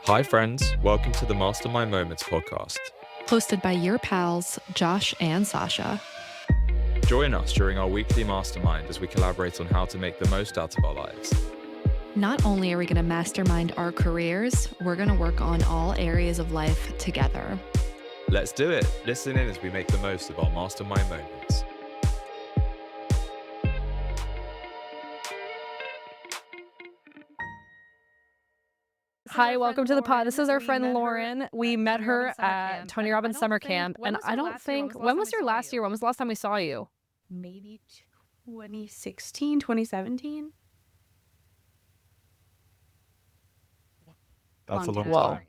Hi friends, welcome to the Mastermind Moments podcast. Hosted by your pals, Josh and Sasha. Join us during our weekly mastermind as we collaborate on how to make the most out of our lives. Not only are we going to mastermind our careers, we're going to work on all areas of life together. Let's do it. Listen in as we make the most of our mastermind moments. Hi, welcome to the pod. This is our friend Lauren. We met her at Tony Robbins summer camp. And I don't think, when was your last year? When was the last time we saw you? Maybe 2016, 2017. That's a long Whoa. time.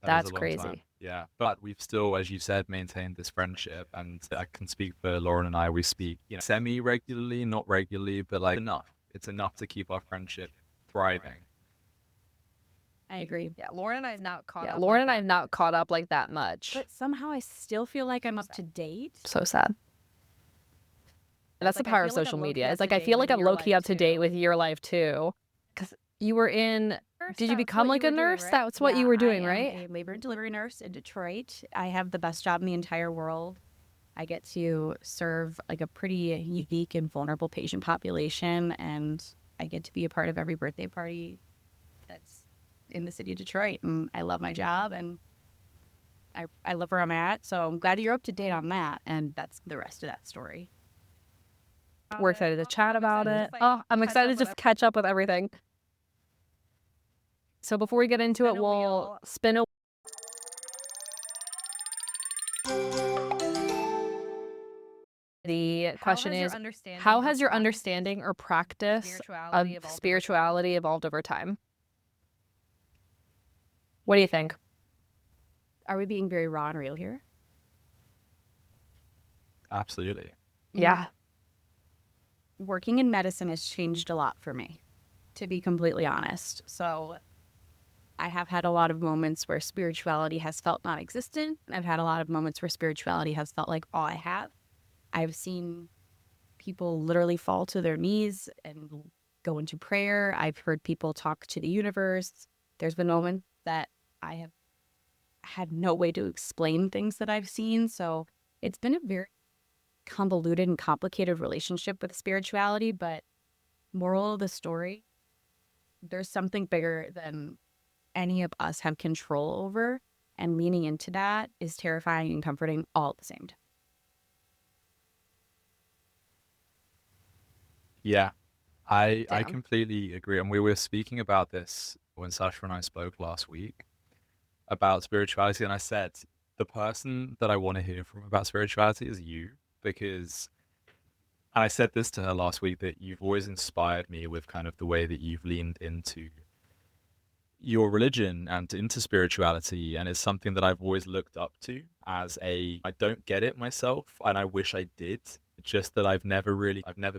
That is That's a long crazy. time. Yeah, but we've still, as you said, maintained this friendship, and I can speak for Lauren and I. We speak, semi-regularly, not regularly, but like enough. It's enough to keep our friendship thriving. I agree. Yeah, Lauren and I have not caught up. Lauren and I have not caught up like that much. But somehow I still feel like I'm up to date. So sad. That's the like, I power of feel like social I'm low-key media. up It's to like I date feel like with I'm your low-key life, up to date too. with your life too. Because you were in, did you become like a nurse? Right? That's what you were doing, I right? am a labor and delivery nurse in Detroit. I have the best job in the entire world. I get to serve like a pretty unique and vulnerable patient population, and I get to be a part of every birthday party that's in the city of Detroit. And I love my job, and I love where I'm at. So I'm glad you're up to date on that, and that's the rest of that story. We're excited to chat about it. Oh, I'm excited to just catch up with everything. So before we get into it, we'll spin a The question is, how has your understanding or practice of spirituality evolved over time? What do you think? Are we being very raw and real here? Absolutely. Yeah. Working in medicine has changed a lot for me, to be completely honest. So I have had a lot of moments where spirituality has felt non-existent. I've had a lot of moments where spirituality has felt like all I have. I've seen people literally fall to their knees and go into prayer. I've heard people talk to the universe. There's been moments that I have had no way to explain things that I've seen. So it's been a very convoluted and complicated relationship with spirituality, but moral of the story, there's something bigger than any of us have control over, and leaning into that is terrifying and comforting all at the same time. Yeah, I Damn. completely agree. And we were speaking about this when Sasha and I spoke last week about spirituality. And I said, the person that I want to hear from about spirituality is you, because, and I said this to her last week, that you've always inspired me with kind of the way that you've leaned into your religion and into spirituality. And it's something that I've always looked up to I don't get it myself, and I wish I did. Just that I've never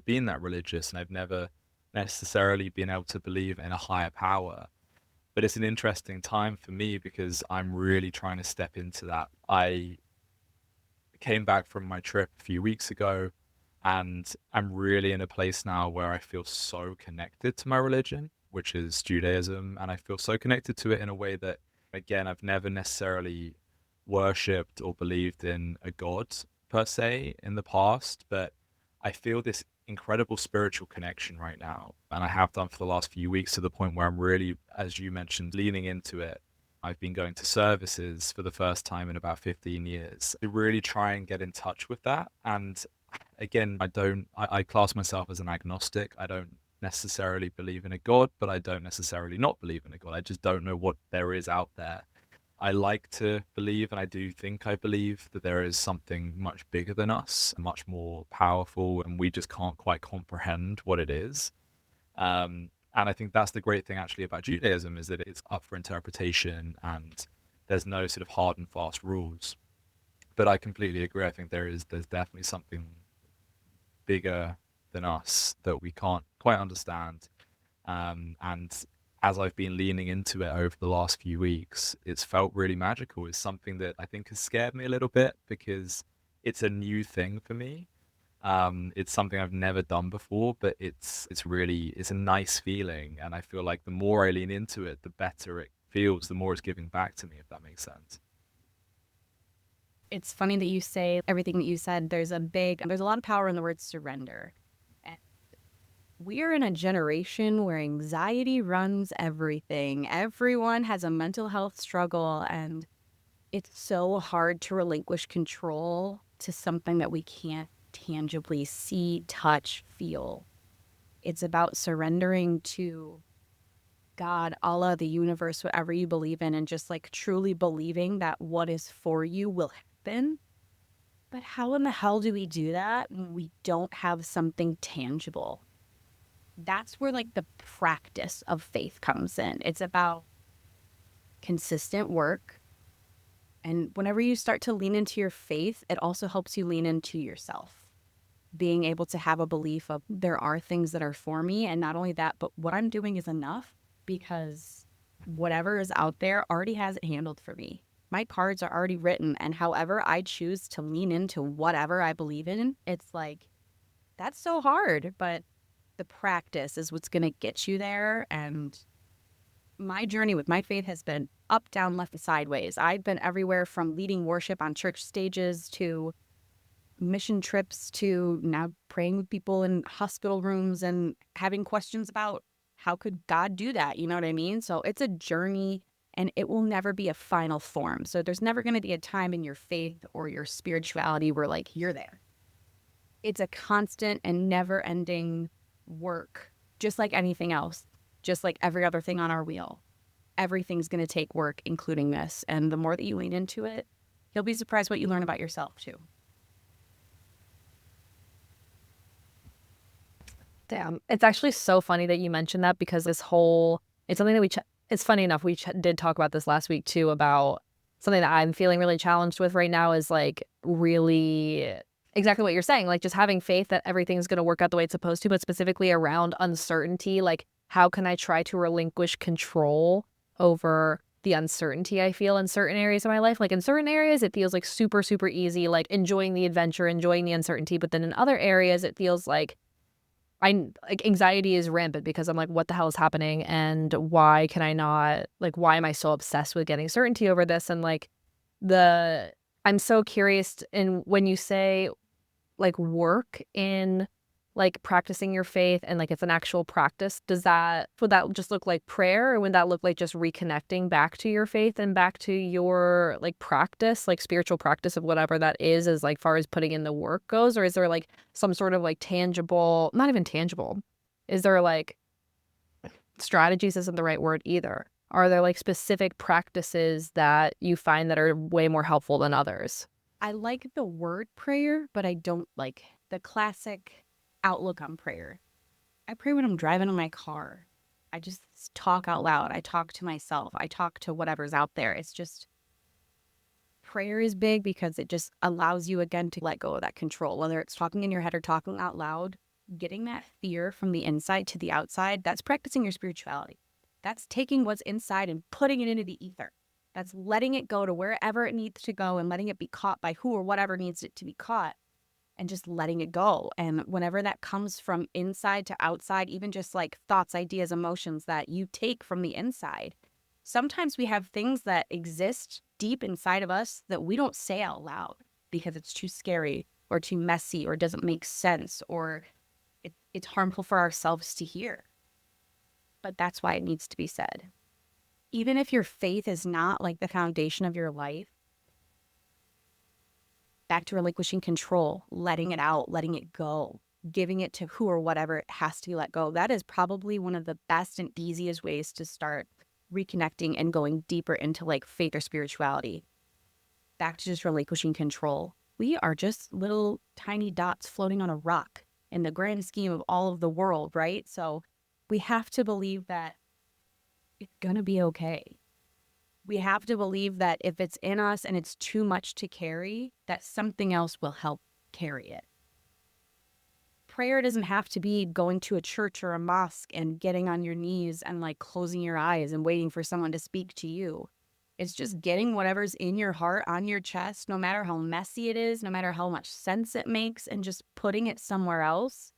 been that religious, and I've never necessarily been able to believe in a higher power. But it's an interesting time for me because I'm really trying to step into that. I came back from my trip a few weeks ago, and I'm really in a place now where I feel so connected to my religion, which is Judaism, and I feel so connected to it in a way that, again, I've never necessarily worshipped or believed in a god per se in the past, but I feel this incredible spiritual connection right now, and I have done for the last few weeks, to the point where I'm really, as you mentioned, leaning into it. I've been going to services for the first time in about 15 years to really try and get in touch with that. And again, I class myself as an agnostic. I don't necessarily believe in a god, but I don't necessarily not believe in a god. I just don't know what there is out there. I like to believe, and I do think I believe, that there is something much bigger than us, much more powerful, and we just can't quite comprehend what it is. And I think that's the great thing actually about Judaism, is that it's up for interpretation and there's no sort of hard and fast rules. But I completely agree. I think there's definitely something bigger than us that we can't quite understand. And as I've been leaning into it over the last few weeks, it's felt really magical. It's something that I think has scared me a little bit because it's a new thing for me. It's something I've never done before, but it's a nice feeling. And I feel like the more I lean into it, the better it feels, the more it's giving back to me, if that makes sense. It's funny that you say everything that you said. There's a lot of power in the word surrender. And we are in a generation where anxiety runs everything. Everyone has a mental health struggle, and it's so hard to relinquish control to something that we can't tangibly see, touch, feel. It's about surrendering to God, Allah, the universe, whatever you believe in, and just like truly believing that what is for you will happen. But how in the hell do we do that when we don't have something tangible? That's where like the practice of faith comes in. It's about consistent work. And whenever you start to lean into your faith, it also helps you lean into yourself. Being able to have a belief of there are things that are for me. And not only that, but what I'm doing is enough, because whatever is out there already has it handled for me. My cards are already written. And however I choose to lean into whatever I believe in, it's like, that's so hard. But the practice is what's going to get you there. And my journey with my faith has been up, down, left, and sideways. I've been everywhere from leading worship on church stages to mission trips to now praying with people in hospital rooms and having questions about how could God do that? You know what I mean? So it's a journey, and it will never be a final form. So there's never going to be a time in your faith or your spirituality where like you're there. It's a constant and never ending work, just like anything else, just like every other thing on our wheel. Everything's going to take work, including this. And the more that you lean into it, you'll be surprised what you learn about yourself too. Damn. It's actually so funny that you mentioned that, because it's something that it's funny enough, we did talk about this last week too, about something that I'm feeling really challenged with right now is like really exactly what you're saying, like just having faith that everything's going to work out the way it's supposed to, but specifically around uncertainty. Like, how can I try to relinquish control over the uncertainty I feel in certain areas of my life? Like in certain areas, it feels like super, super easy, like enjoying the adventure, enjoying the uncertainty. But then in other areas, it feels like anxiety is rampant, because I'm like, what the hell is happening? And why can I not, like, why am I so obsessed with getting certainty over this? And like I'm so curious when you say like work in like practicing your faith and like it's an actual practice, would that just look like prayer, or would that look like just reconnecting back to your faith and back to your like practice, like spiritual practice of whatever that is, as like far as putting in the work goes? Or is there like some sort of like tangible, not even tangible, is there like strategies isn't the right word either. Are there like specific practices that you find that are way more helpful than others? I like the word prayer, but I don't like the classic outlook on prayer. I pray when I'm driving in my car. I just talk out loud. I talk to myself. I talk to whatever's out there. It's just, prayer is big because it just allows you again to let go of that control, whether it's talking in your head or talking out loud. Getting that fear from the inside to the outside, that's practicing your spirituality. That's taking what's inside and putting it into the ether. That's letting it go to wherever it needs to go and letting it be caught by who or whatever needs it to be caught, and just letting it go. And whenever that comes from inside to outside, even just like thoughts, ideas, emotions that you take from the inside, sometimes we have things that exist deep inside of us that we don't say out loud because it's too scary or too messy or doesn't make sense, or it's harmful for ourselves to hear. But that's why it needs to be said. Even if your faith is not like the foundation of your life, back to relinquishing control, letting it out, letting it go, giving it to who or whatever it has to be let go. That is probably one of the best and easiest ways to start reconnecting and going deeper into like faith or spirituality. Back to just relinquishing control. We are just little tiny dots floating on a rock in the grand scheme of all of the world, right? So we have to believe that it's going to be okay. We have to believe that if it's in us and it's too much to carry, that something else will help carry it. Prayer doesn't have to be going to a church or a mosque and getting on your knees and like closing your eyes and waiting for someone to speak to you. It's just getting whatever's in your heart on your chest, no matter how messy it is, no matter how much sense it makes, and just putting it somewhere else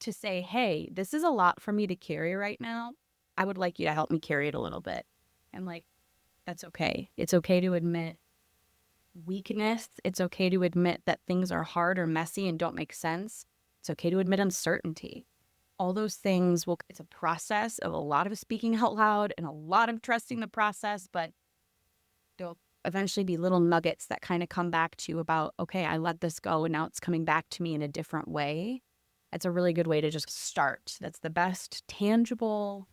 to say, hey, this is a lot for me to carry right now. I would like you to help me carry it a little bit. And like That's okay. It's okay to admit weakness. It's okay to admit that things are hard or messy and don't make sense. It's okay to admit uncertainty. All those things it's a process of a lot of speaking out loud and a lot of trusting the process, but there'll eventually be little nuggets that kind of come back to you about, okay, I let this go and now it's coming back to me in a different way. It's a really good way to just start. That's the best tangible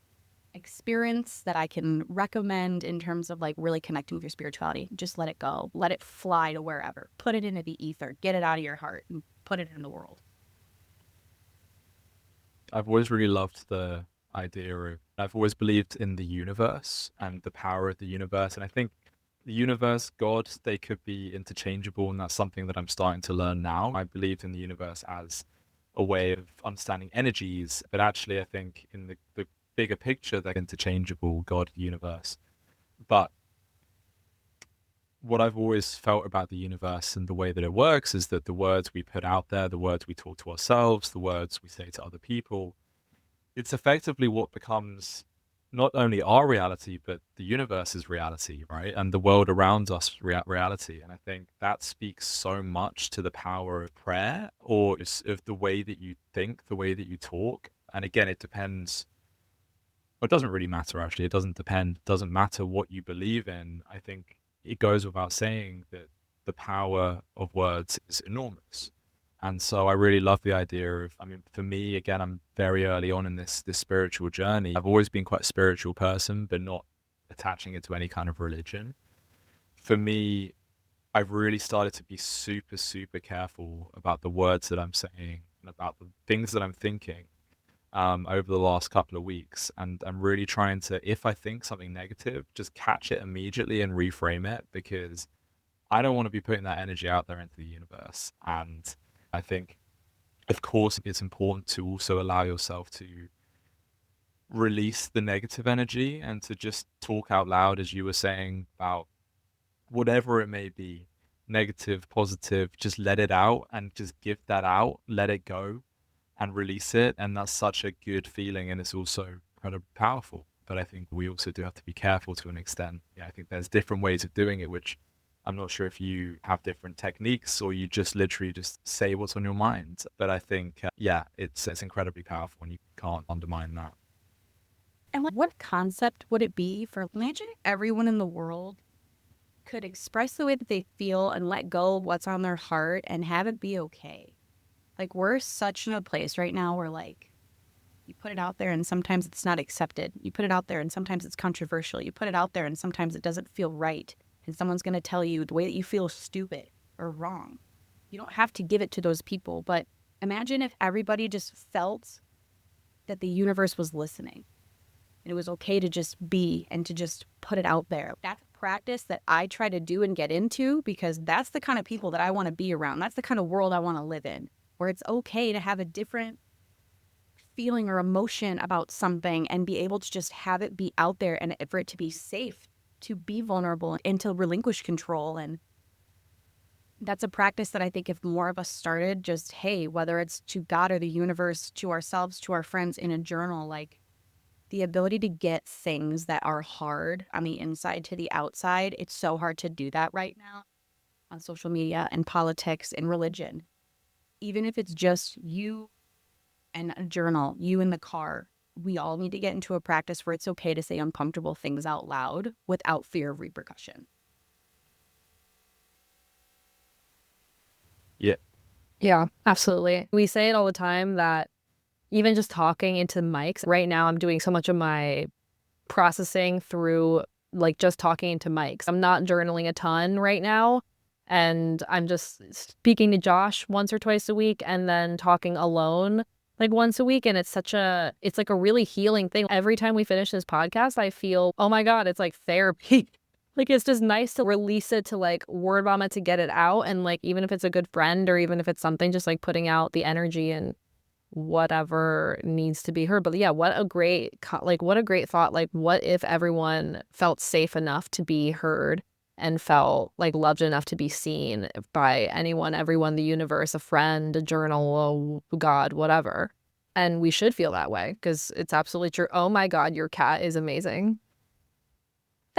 experience that I can recommend in terms of like really connecting with your spirituality. Just let it go. Let it fly to wherever. Put it into the ether. Get it out of your heart and put it in the world. I've always really loved the idea of, I've always believed in the universe and the power of the universe. And I think the universe, God, they could be interchangeable. And that's something that I'm starting to learn now. I believed in the universe as a way of understanding energies. But actually, I think in the bigger picture, they're interchangeable, God, universe. But what I've always felt about the universe and the way that it works is that the words we put out there, the words we talk to ourselves, the words we say to other people, it's effectively what becomes not only our reality, but the universe's reality, right? And the world around us reality. And I think that speaks so much to the power of prayer or of the way that you think, the way that you talk. And again, it depends. Well, it doesn't really matter, actually. It doesn't depend. It doesn't matter what you believe in. I think it goes without saying that the power of words is enormous. And so I really love the idea of, I mean, for me, again, I'm very early on in this spiritual journey. I've always been quite a spiritual person, but not attaching it to any kind of religion. For me, I've really started to be super, super careful about the words that I'm saying and about the things that I'm thinking over the last couple of weeks. And I'm really trying to, if I think something negative, just catch it immediately and reframe it, because I don't want to be putting that energy out there into the universe. And I think, of course, it's important to also allow yourself to release the negative energy and to just talk out loud, as you were saying, about whatever it may be, negative, positive, just let it out and just give that out, let it go and release it. And that's such a good feeling. And it's also incredibly powerful. But I think we also do have to be careful to an extent. Yeah, I think there's different ways of doing it, which I'm not sure if you have different techniques or you just literally just say what's on your mind. But I think, yeah, it's incredibly powerful and you can't undermine that. And what concept would it be for, imagine everyone in the world could express the way that they feel and let go of what's on their heart and have it be okay. Like, we're such in a place right now where, like, you put it out there and sometimes it's not accepted. You put it out there and sometimes it's controversial. You put it out there and sometimes it doesn't feel right. And someone's going to tell you the way that you feel is stupid or wrong. You don't have to give it to those people. But imagine if everybody just felt that the universe was listening and it was okay to just be and to just put it out there. That's a practice that I try to do and get into, because that's the kind of people that I want to be around. That's the kind of world I want to live in, where it's okay to have a different feeling or emotion about something and be able to just have it be out there and for it to be safe, to be vulnerable and to relinquish control. And that's a practice that I think if more of us started, just, hey, whether it's to God or the universe, to ourselves, to our friends, in a journal, like the ability to get things that are hard on the inside to the outside. It's so hard to do that right now on social media and politics and religion. Even if it's just you and a journal, you in the car, we all need to get into a practice where it's okay to say uncomfortable things out loud without fear of repercussion. Yeah. Yeah, absolutely. We say it all the time that even just talking into mics, right now I'm doing so much of my processing through like just talking into mics. I'm not journaling a ton right now. And I'm just speaking to Josh once or twice a week and then talking alone like once a week. And it's like a really healing thing. Every time we finish this podcast, I feel, oh my God, it's like therapy. Like, it's just nice to release it, to like word vomit, to get it out. And like, even if it's a good friend or even if it's something, just like putting out the energy and whatever needs to be heard. But yeah, what a great thought. Like, what if everyone felt safe enough to be heard and felt like loved enough to be seen by anyone, everyone, the universe, a friend, a journal, God, whatever. And we should feel that way, because it's absolutely true. Oh my God, your cat is amazing.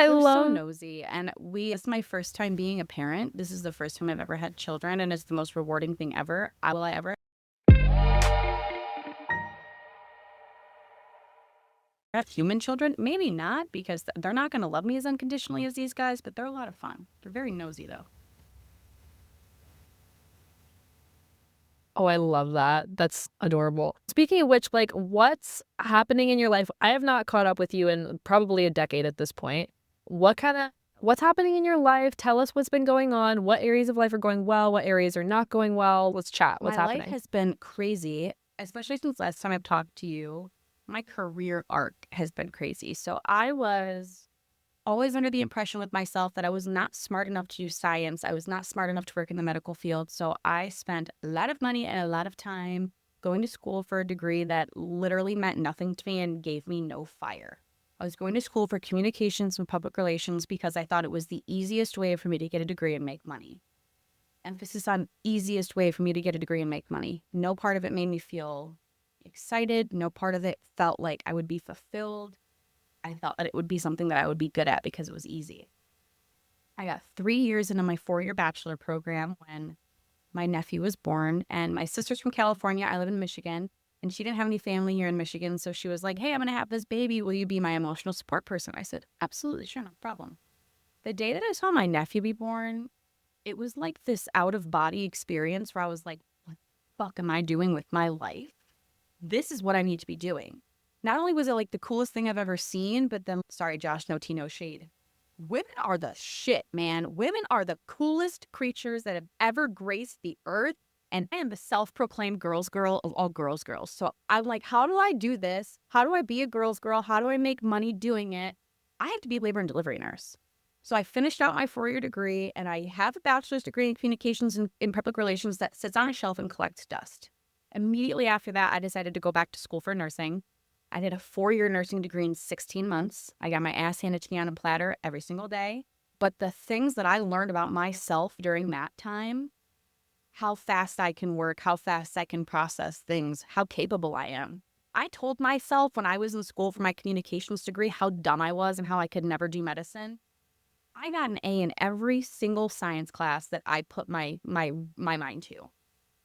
I We're so love nosy. And this is my first time being a parent. This is the first time I've ever had children, and it's the most rewarding thing ever. Will I ever have human children? Maybe not, because they're not going to love me as unconditionally as these guys, but they're a lot of fun. They're very nosy, though. Oh, I love that. That's adorable. Speaking of which, like, what's happening in your life? I have not caught up with you in probably a decade at this point. What's happening in your life? Tell us what's been going on. What areas of life are going well? What areas are not going well? Let's chat. What's My life happening? has been crazy, especially since last time I've talked to you. My career arc has been crazy. So I was always under the impression with myself that I was not smart enough to do science. I was not smart enough to work in the medical field. So I spent a lot of money and a lot of time going to school for a degree that literally meant nothing to me and gave me no fire. I was going to school for communications and public relations because I thought it was the easiest way for me to get a degree and make money. Emphasis on easiest way for me to get a degree and make money. No part of it made me feel excited. No part of it felt like I would be fulfilled. I thought that it would be something that I would be good at because it was easy. I got 3 years into my 4-year bachelor program when my nephew was born, and my sister's from California. I live in Michigan, and she didn't have any family here in Michigan. So she was like, hey, I'm going to have this baby. Will you be my emotional support person? I said, absolutely, sure, no problem. The day that I saw my nephew be born, it was like this out of body experience where I was like, what the fuck am I doing with my life? This is what I need to be doing. Not only was it like the coolest thing I've ever seen, but then, sorry, Josh, no tea, no shade. Women are the shit, man. Women are the coolest creatures that have ever graced the earth. And I am the self-proclaimed girls girl of all girls girls. So I'm like, how do I do this? How do I be a girls girl? How do I make money doing it? I have to be a labor and delivery nurse. So I finished out my 4-year degree, and I have a bachelor's degree in communications and in public relations that sits on a shelf and collects dust. Immediately after that, I decided to go back to school for nursing. I did a 4-year nursing degree in 16 months. I got my ass handed to me on a platter every single day. But the things that I learned about myself during that time, how fast I can work, how fast I can process things, how capable I am. I told myself when I was in school for my communications degree how dumb I was and how I could never do medicine. I got an A in every single science class that I put my mind to.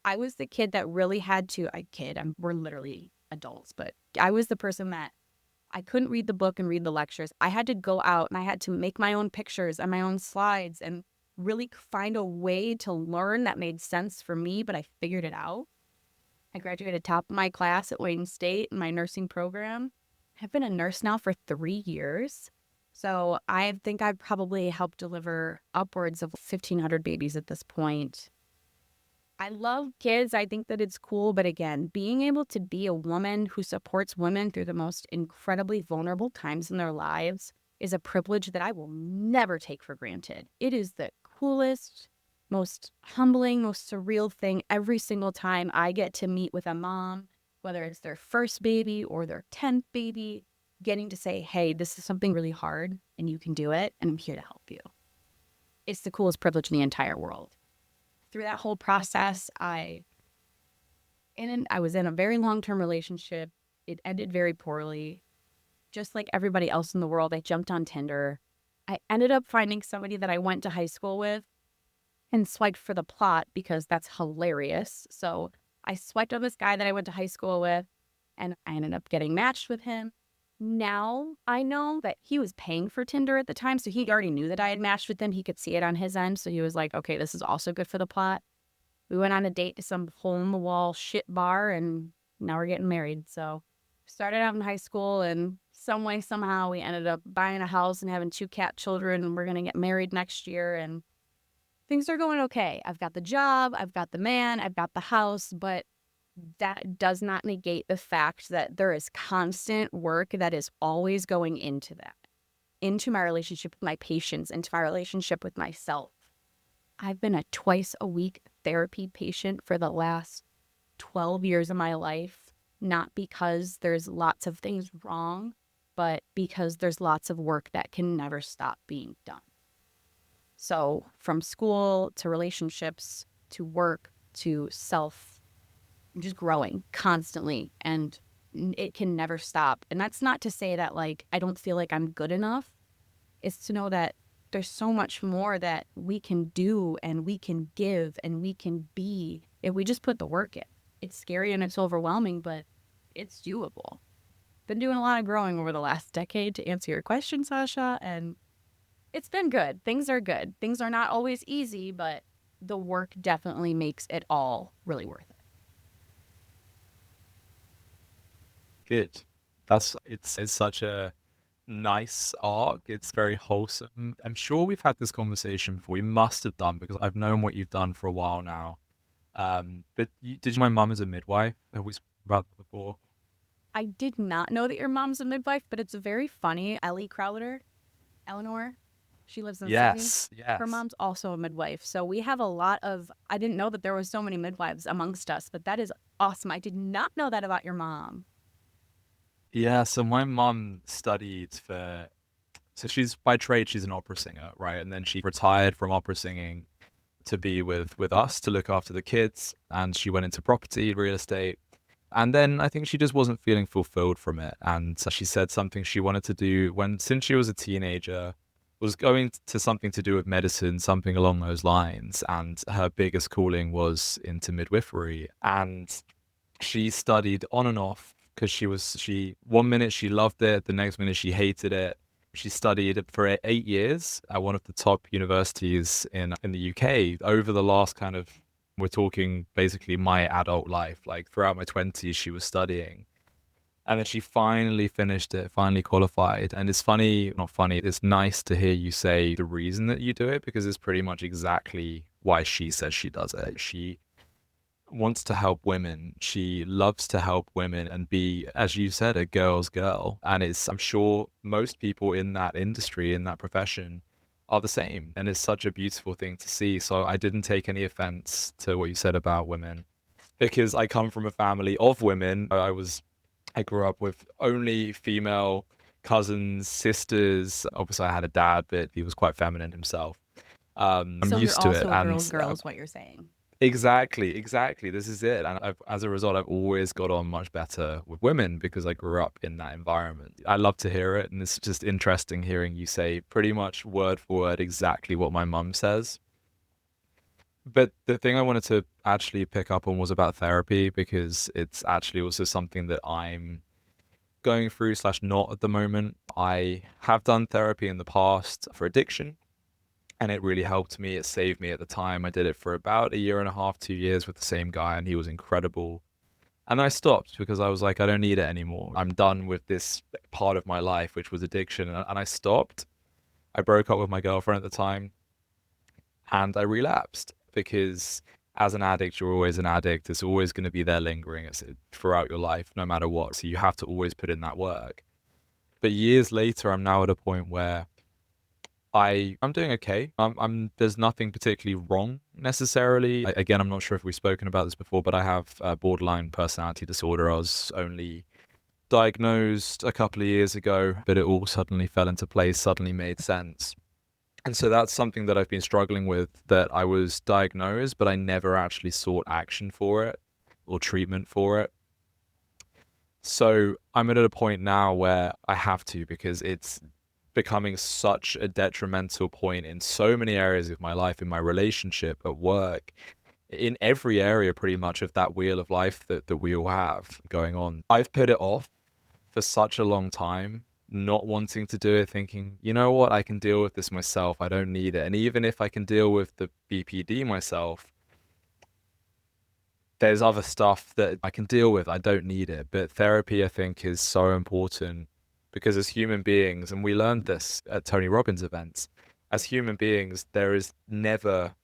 I was the kid that really had to, we're literally adults, but I was the person that I couldn't read the book and read the lectures. I had to go out and I had to make my own pictures and my own slides and really find a way to learn that made sense for me, but I figured it out. I graduated top of my class at Wayne State in my nursing program. I've been a nurse now for 3 years. So I think I've probably helped deliver upwards of 1,500 babies at this point. I love kids. I think that it's cool. But again, being able to be a woman who supports women through the most incredibly vulnerable times in their lives is a privilege that I will never take for granted. It is the coolest, most humbling, most surreal thing every single time I get to meet with a mom, whether it's their first baby or their 10th baby, getting to say, hey, this is something really hard and you can do it and I'm here to help you. It's the coolest privilege in the entire world. Through that whole process, I was in a very long-term relationship. It ended very poorly. Just like everybody else in the world, I jumped on Tinder. I ended up finding somebody that I went to high school with and swiped for the plot because that's hilarious. So I swiped on this guy that I went to high school with, and I ended up getting matched with him. Now I know that he was paying for Tinder at the time, so he already knew that I had matched with him. He could see it on his end, so he was like, okay, this is also good for the plot. We went on a date to some hole-in-the-wall shit bar, and now we're getting married. So started out in high school, and some way, somehow, we ended up buying a house and having 2 cat children, and we're going to get married next year, and things are going okay. I've got the job, I've got the man, I've got the house, but that does not negate the fact that there is constant work that is always going into that, into my relationship with my patients, into my relationship with myself. I've been a twice-a-week therapy patient for the last 12 years of my life, not because there's lots of things wrong, but because there's lots of work that can never stop being done. So from school to relationships to work to self, just growing constantly, and it can never stop. And that's not to say that like I don't feel like I'm good enough. is to know that there's so much more that we can do and we can give and we can be if we just put the work in. It's scary and it's overwhelming, but it's doable. Been doing a lot of growing over the last decade to answer your question, Sasha, and it's been good. Things are good. Things are not always easy, but the work definitely makes it all really worth it. Good. It's such a nice arc. It's very wholesome. I'm sure we've had this conversation before. We must have done because I've known what you've done for a while now. But did you know my mum is a midwife? Have we spoken about that before? I did not know that your mom's a midwife, but it's very funny. Ellie Crowder, Eleanor, she lives in Sydney. Yes, Her yes. mom's also a midwife. So we have a lot of, I didn't know that there was so many midwives amongst us, but that is awesome. I did not know that about your mom. Yeah, so my mum studied for, so she's by trade, she's an opera singer, right? And then she retired from opera singing to be with us to look after the kids. And she went into property, real estate. And then I think she just wasn't feeling fulfilled from it. And so she said something she wanted to do since she was a teenager, was going to something to do with medicine, something along those lines. And her biggest calling was into midwifery. And she studied on and off because she one minute she loved it, the next minute she hated it. She studied for 8 years at one of the top universities in the UK over the last kind of, we're talking basically my adult life, like throughout my 20s she was studying. And then she finally finished it, finally qualified. And it's funny, not funny, it's nice to hear you say the reason that you do it because it's pretty much exactly why she says she does it. She wants to help women. She loves to help women and be, as you said, a girl's girl. And I'm sure most people in that industry, in that profession, are the same. And it's such a beautiful thing to see. So I didn't take any offense to what you said about women because I come from a family of women. I grew up with only female cousins, sisters. Obviously, I had a dad, but he was quite feminine himself. I'm So you're used to it. also a And girl's girl, is what you're saying. exactly, exactly. This is it. And as a result, I've always got on much better with women because I grew up in that environment. I love to hear it. And it's just interesting hearing you say pretty much word for word exactly what my mum says. But the thing I wanted to actually pick up on was about therapy because it's actually also something that I'm going through slash not at the moment. I have done therapy in the past for addiction and it really helped me. It saved me at the time. I did it for about a year and a half, 2 years with the same guy, and he was incredible. And I stopped because I was like, I don't need it anymore. I'm done with this part of my life, which was addiction. And I stopped. I broke up with my girlfriend at the time and I relapsed because as an addict, you're always an addict. It's always going to be there lingering throughout your life, no matter what. So you have to always put in that work. But years later, I'm now at a point where I'm doing okay. There's nothing particularly wrong necessarily. Again, I'm not sure if we've spoken about this before, but I have borderline personality disorder. I was only diagnosed a couple of years ago, but it all suddenly fell into place, suddenly made sense. And so that's something that I've been struggling with, that I was diagnosed, but I never actually sought action for it or treatment for it. So I'm at a point now where I have to because it's becoming such a detrimental point in so many areas of my life, in my relationship, at work, in every area pretty much of that wheel of life that we all have going on. I've put it off for such a long time, not wanting to do it, thinking, you know what, I can deal with this myself. I don't need it. And even if I can deal with the BPD myself, there's other stuff that I can deal with. I don't need it. But therapy, I think, is so important because as human beings, and we learned this at Tony Robbins events, as human beings, there is never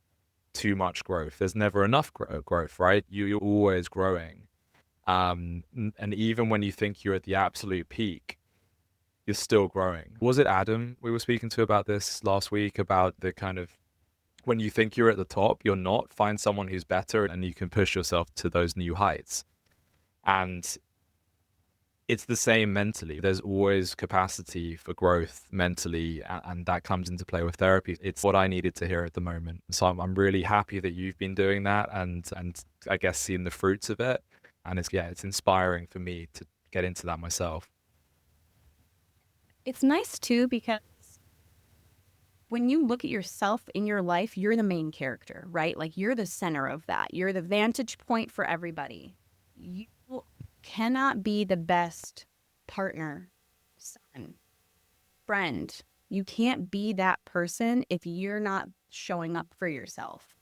too much growth. There's never enough growth, right? You're always growing. And even when you think you're at the absolute peak, you're still growing. Was it Adam we were speaking to about this last week, about the kind of, when you think you're at the top, you're not. Find someone who's better and you can push yourself to those new heights. And it's the same mentally. There's always capacity for growth mentally, and that comes into play with therapy. It's what I needed to hear at the moment. So I'm really happy that you've been doing that and I guess seeing the fruits of it. And it's inspiring for me to get into that myself. It's nice too because when you look at yourself in your life, you're the main character, right? Like you're the center of that. You're the vantage point for everybody. You cannot be the best partner, son, friend. You can't be that person if you're not showing up for yourself.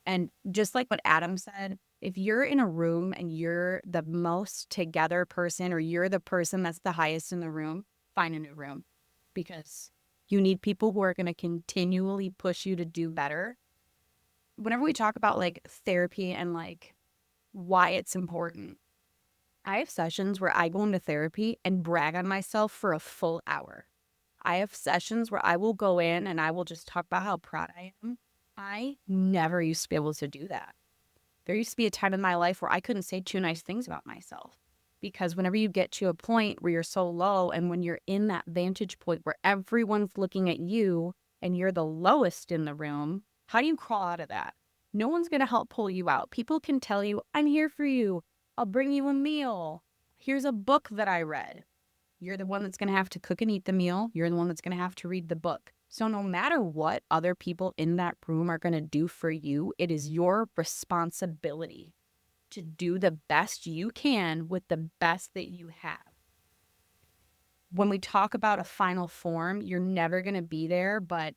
And just like what Adam said, if you're in a room and you're the most together person, or you're the person that's the highest in the room, find a new room, because you need people who are going to continually push you to do better. Whenever we talk about like therapy and like why it's important, I have sessions where I go into therapy and brag on myself for a full hour. I have sessions where I will go in and I will just talk about how proud I am. I never used to be able to do that. There used to be a time in my life where I couldn't say 2 nice things about myself, because whenever you get to a point where you're so low, and when you're in that vantage point where everyone's looking at you and you're the lowest in the room, how do you crawl out of that? No one's going to help pull you out. People can tell you, I'm here for you. I'll bring you a meal. Here's a book that I read. You're the one that's going to have to cook and eat the meal. You're the one that's going to have to read the book. So no matter what other people in that room are going to do for you, it is your responsibility to do the best you can with the best that you have. When we talk about a final form, you're never going to be there, but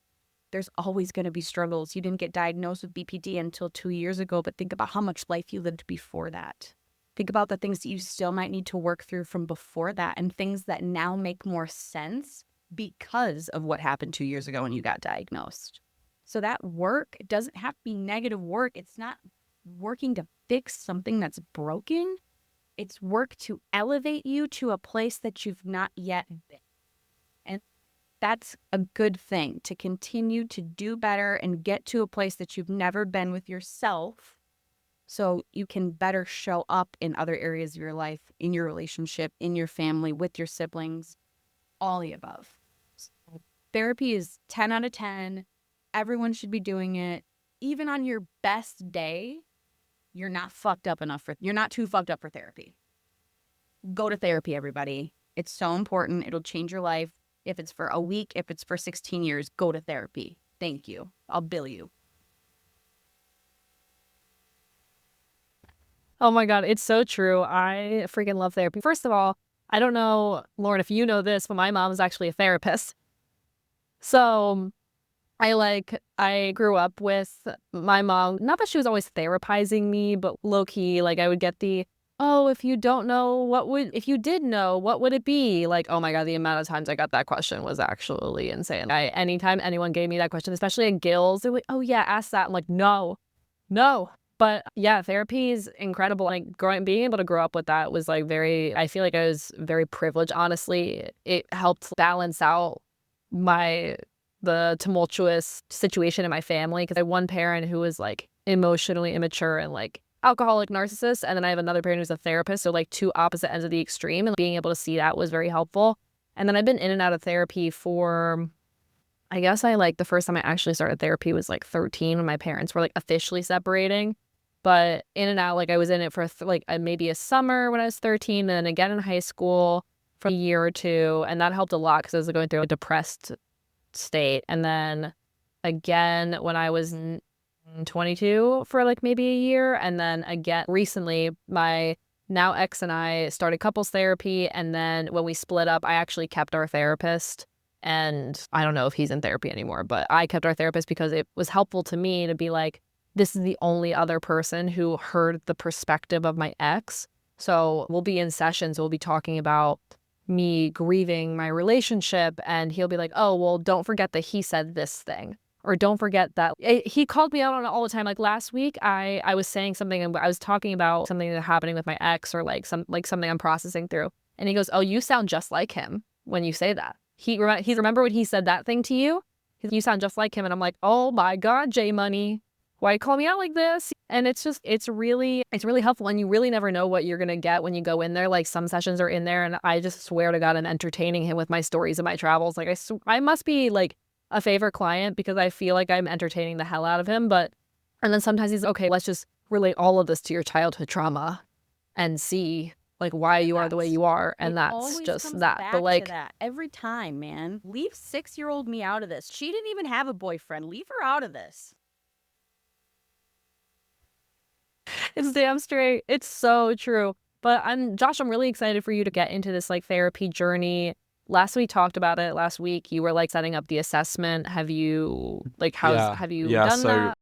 there's always going to be struggles. You didn't get diagnosed with BPD until 2 years ago, but think about how much life you lived before that. Think about the things that you still might need to work through from before that, and things that now make more sense because of what happened 2 years ago when you got diagnosed. So that work, it doesn't have to be negative work. It's not working to fix something that's broken. It's work to elevate you to a place that you've not yet been. And that's a good thing, to continue to do better and get to a place that you've never been with yourself, so you can better show up in other areas of your life, in your relationship, in your family, with your siblings, all the above. So therapy is 10 out of 10. Everyone should be doing it. Even on your best day, you're not too fucked up for therapy. Go to therapy, everybody. It's so important. It'll change your life. If it's for a week, if it's for 16 years, go to therapy. Thank you. I'll bill you. Oh my God, it's so true. I freaking love therapy. First of all, I don't know, Lauren, if you know this, but my mom is actually a therapist. So I grew up with my mom. Not that she was always therapizing me, but low key, like I would get if you don't know, if you did know, what would it be? Like, oh my God, the amount of times I got that question was actually insane. Anytime anyone gave me that question, especially at Gills, they're like, oh yeah, ask that. I'm like, no. But yeah, therapy is incredible. Like being able to grow up with that was like I feel like I was very privileged. Honestly, it helped balance out the tumultuous situation in my family, because I had one parent who was like emotionally immature and like alcoholic narcissist, and then I have another parent who's a therapist, so like two opposite ends of the extreme, and being able to see that was very helpful. And then I've been in and out of therapy for, I guess the first time I actually started therapy was like 13, when my parents were like officially separating. But in and out, like I was in it for maybe a summer when I was 13, and then again in high school for a year or two, and that helped a lot because I was going through a depressed state. And then again when I was 22 for like maybe a year, and then again recently my now ex and I started couples therapy, and then when we split up, I actually kept our therapist. And I don't know if he's in therapy anymore, but I kept our therapist because it was helpful to me to be like, this is the only other person who heard the perspective of my ex. So we'll be in sessions, we'll be talking about me grieving my relationship, and he'll be like, oh, well, don't forget that he said this thing, or don't forget that he called me out on it all the time. Like last week, I was saying something, and I was talking about something that's happening with my ex, or something I'm processing through. And he goes, oh, you sound just like him when you say that. He remember when he said that thing to you? You sound just like him. And I'm like, oh my God, J Money, why you call me out like this? And it's really helpful. And you really never know what you're going to get when you go in there. Like some sessions are in there, and I just swear to God, I'm entertaining him with my stories and my travels. Like I must be like a favorite client, because I feel like I'm entertaining the hell out of him. And then sometimes he's okay, let's just relate all of this to your childhood trauma and see like why you are the way you are, and It that's always just comes that. back But to like, that every time, man. Leave 6-year-old me out of this. She didn't even have a boyfriend. Leave her out of this. it's damn straight. It's so true. But Josh, I'm really excited for you to get into this like therapy journey. Last we talked about it last week, you were like setting up the assessment. Have you like Yeah, have you yeah. done So that?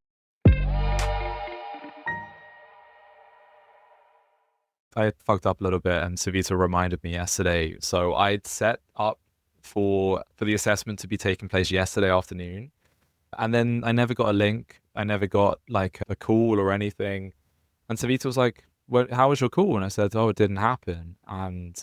I fucked up a little bit, and Savita reminded me yesterday. So I'd set up for the assessment to be taking place yesterday afternoon, and then I never got a link. I never got like a call or anything. And Savita was like, "Well, how was your call?" And I said, "Oh, it didn't happen." And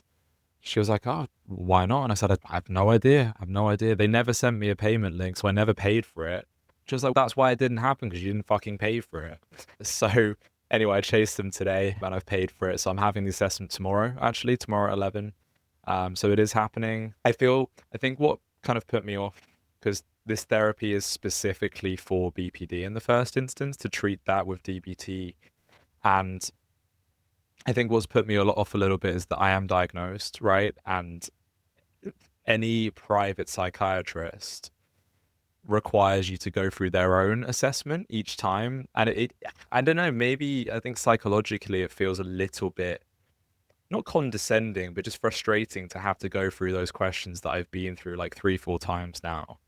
she was like, "Oh, why not?" And I said, "I have no idea. I have no idea. They never sent me a payment link, so I never paid for it." She was like, "That's why it didn't happen, because you didn't fucking pay for it." So anyway, I chased them today and I've paid for it. So I'm having the assessment tomorrow, actually, tomorrow at 11. So it is happening. I think what kind of put me off, because this therapy is specifically for BPD in the first instance, to treat that with DBT. And I think what's put me off a little bit is that I am diagnosed, right? And any private psychiatrist requires you to go through their own assessment each time. And I don't know, maybe I think psychologically it feels a little bit, not condescending, but just frustrating to have to go through those questions that I've been through like 3-4 times now.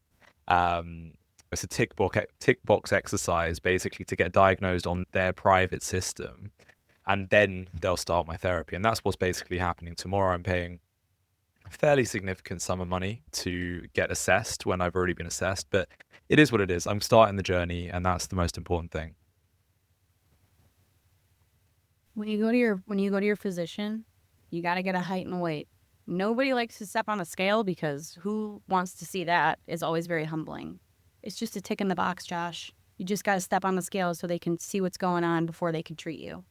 Um, it's a tick box exercise basically to get diagnosed on their private system, and then they'll start my therapy. And that's what's basically happening tomorrow. I'm paying a fairly significant sum of money to get assessed when I've already been assessed, but it is what it is. I'm starting the journey, and that's the most important thing. When you go to your physician, you got to get a height and weight. Nobody likes to step on a scale, because who wants to see that? Is always very humbling. It's just a tick in the box, Josh. You just got to step on the scale so they can see what's going on before they can treat you.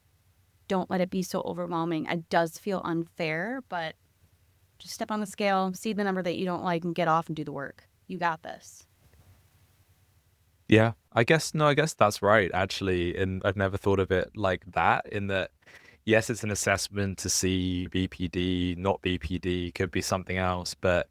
Don't let it be so overwhelming. It does feel unfair, but just step on the scale, see the number that you don't like, and get off and do the work. You got this. Yeah, I guess that's right, actually. And I've never thought of it like that, in that, yes, it's an assessment to see BPD, not BPD, could be something else. But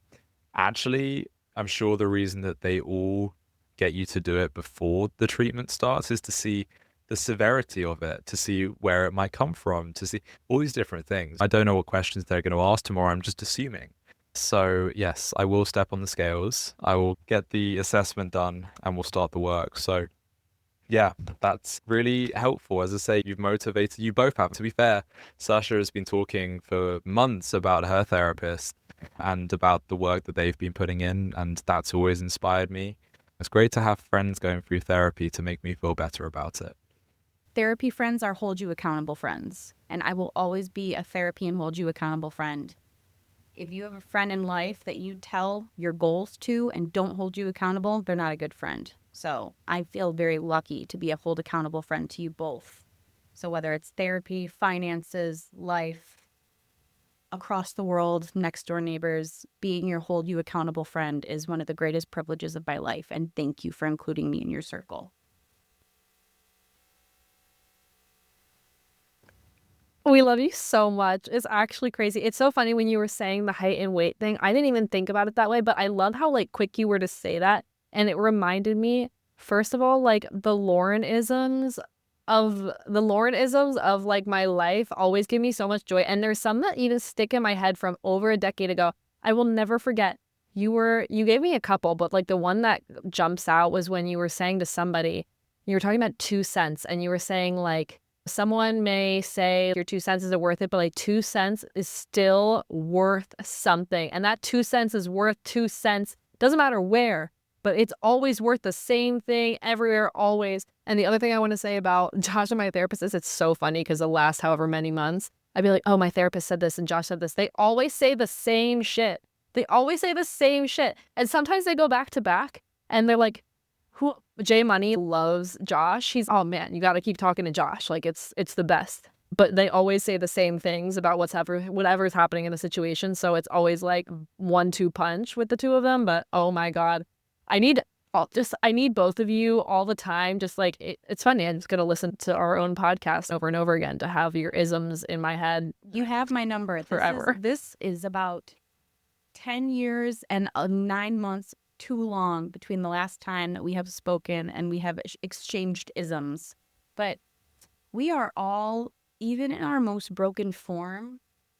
actually, I'm sure the reason that they all get you to do it before the treatment starts is to see the severity of it, to see where it might come from, to see all these different things. I don't know what questions they're going to ask tomorrow. I'm just assuming. So yes, I will step on the scales. I will get the assessment done, and we'll start the work. So yeah, that's really helpful. As I say, you've motivated, you both have. To be fair, Sasha has been talking for months about her therapist and about the work that they've been putting in, and that's always inspired me. It's great to have friends going through therapy to make me feel better about it. Therapy friends are hold you accountable friends. And I will always be a therapy and hold you accountable friend. If you have a friend in life that you tell your goals to and don't hold you accountable, they're not a good friend. So I feel very lucky to be a hold accountable friend to you both. So whether it's therapy, finances, life, across the world, next door neighbors, being your hold you accountable friend is one of the greatest privileges of my life. And thank you for including me in your circle. We love you so much. It's actually crazy. It's so funny when you were saying the height and weight thing. I didn't even think about it that way, but I love how like quick you were to say that. And it reminded me, first of all, like the Laurenisms of like my life always give me so much joy. And there's some that even stick in my head from over a decade ago. I will never forget. You gave me a couple, but like the one that jumps out was when you were saying to somebody, you were talking about 2 cents, and you were saying like, someone may say your 2 cents isn't worth it, but like 2 cents is still worth something. And that 2 cents is worth 2 cents. Doesn't matter where, but it's always worth the same thing everywhere, always. And the other thing I want to say about Josh and my therapist is it's so funny because the last however many months, I'd be like, oh, my therapist said this and Josh said this. They always say the same shit. They always say the same shit. And sometimes they go back to back and they're like, who? Jay Money loves Josh. He's, oh man, you got to keep talking to Josh. Like it's the best. But they always say the same things about whatever's happening in the situation. So it's always like 1-2 punch with the two of them. But oh my God, I need I need both of you all the time. Just like it's funny. I'm just gonna listen to our own podcast over and over again to have your isms in my head. You have my number Forever. This is about 10 years and 9 months too long between the last time that we have spoken and we have exchanged isms. But we are all, even in our most broken form,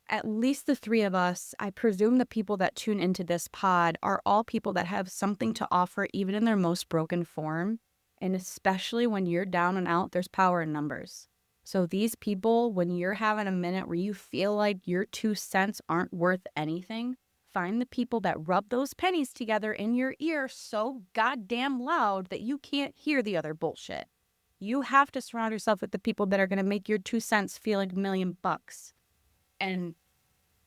at least the three of us, I presume the people that tune into this pod are all people that have something to offer, even in their most broken form. And especially when you're down and out, there's power in numbers. So these people, when you're having a minute where you feel like your 2 cents aren't worth anything, find the people that rub those pennies together in your ear so goddamn loud that you can't hear the other bullshit. You have to surround yourself with the people that are going to make your 2 cents feel like $1,000,000. And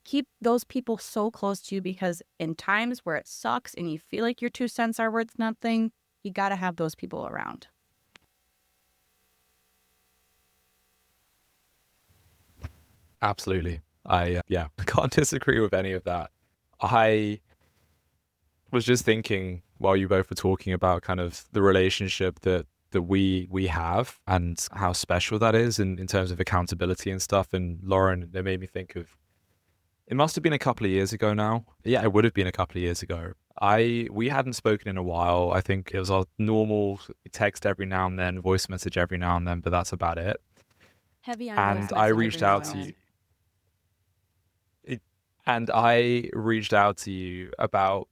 keep those people so close to you, because in times where it sucks and you feel like your 2 cents are worth nothing, you got to have those people around. Absolutely. I can't disagree with any of that. I was just thinking while you both were talking about kind of the relationship that we have and how special that is in terms of accountability and stuff. And Lauren, it made me think of, it must have been a couple of years ago now. Yeah, it would have been a couple of years ago. We hadn't spoken in a while. I think it was our normal text every now and then, voice message every now and then, but that's about it. Heavy on And voice I message reached every now out and to then. you. And I reached out to you about,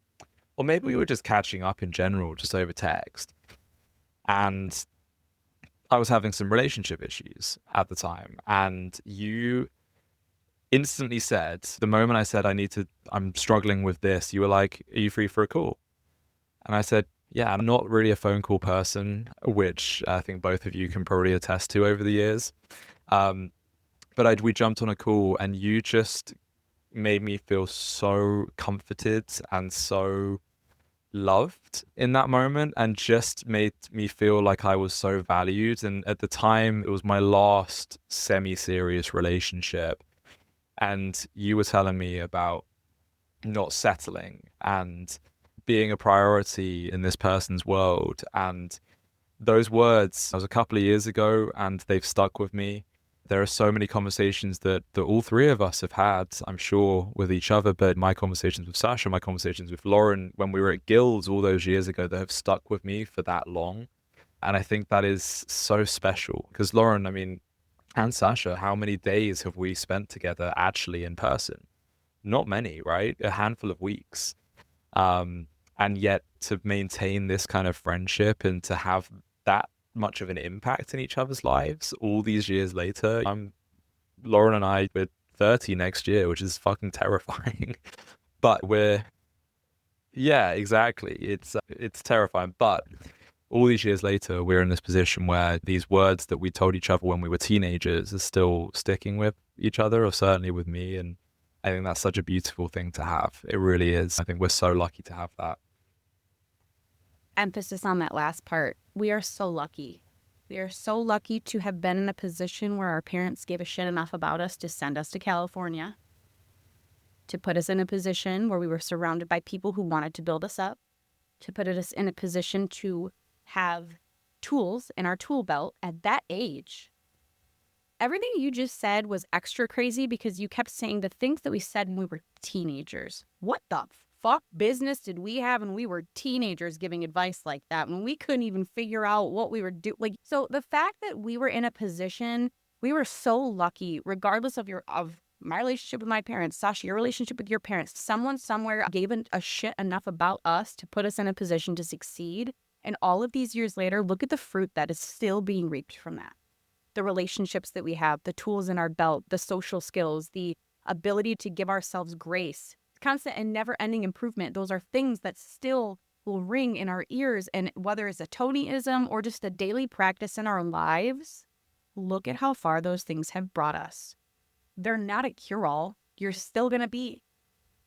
or maybe we were just catching up in general, just over text. And I was having some relationship issues at the time. And you instantly said, the moment I said, I'm struggling with this, you were like, are you free for a call? And I said, yeah, I'm not really a phone call person, which I think both of you can probably attest to over the years. But we jumped on a call and you just made me feel so comforted and so loved in that moment, and just made me feel like I was so valued. And at the time, it was my last semi-serious relationship. And you were telling me about not settling and being a priority in this person's world. And those words, that was a couple of years ago, and they've stuck with me. There are so many conversations that all three of us have had, I'm sure, with each other, but my conversations with Sasha, my conversations with Lauren when we were at Guilds all those years ago, that have stuck with me for that long. And I think that is so special because Lauren, I mean, and Sasha, how many days have we spent together actually in person? Not many, right? A handful of weeks. And yet to maintain this kind of friendship and to have that much of an impact in each other's lives all these years later. Lauren and I, we're 30 next year, which is fucking terrifying. But yeah, exactly. It's terrifying. But all these years later, we're in this position where these words that we told each other when we were teenagers are still sticking with each other, or certainly with me. And I think that's such a beautiful thing to have. It really is. I think we're so lucky to have that. Emphasis on that last part. We are so lucky. We are so lucky to have been in a position where our parents gave a shit enough about us to send us to California, to put us in a position where we were surrounded by people who wanted to build us up, to put us in a position to have tools in our tool belt at that age. Everything you just said was extra crazy because you kept saying the things that we said when we were teenagers. What the fuck business did we have when we were teenagers giving advice like that, when we couldn't even figure out what we were doing? Like, so the fact that we were in a position, we were so lucky, regardless of my relationship with my parents, Sasha, your relationship with your parents, someone somewhere gave a shit enough about us to put us in a position to succeed. And all of these years later, look at the fruit that is still being reaped from that. The relationships that we have, the tools in our belt, the social skills, the ability to give ourselves grace, constant and never-ending improvement. Those are things that still will ring in our ears. And whether it's a Tonyism or just a daily practice in our lives, look at how far those things have brought us. They're not a cure-all. You're still going to be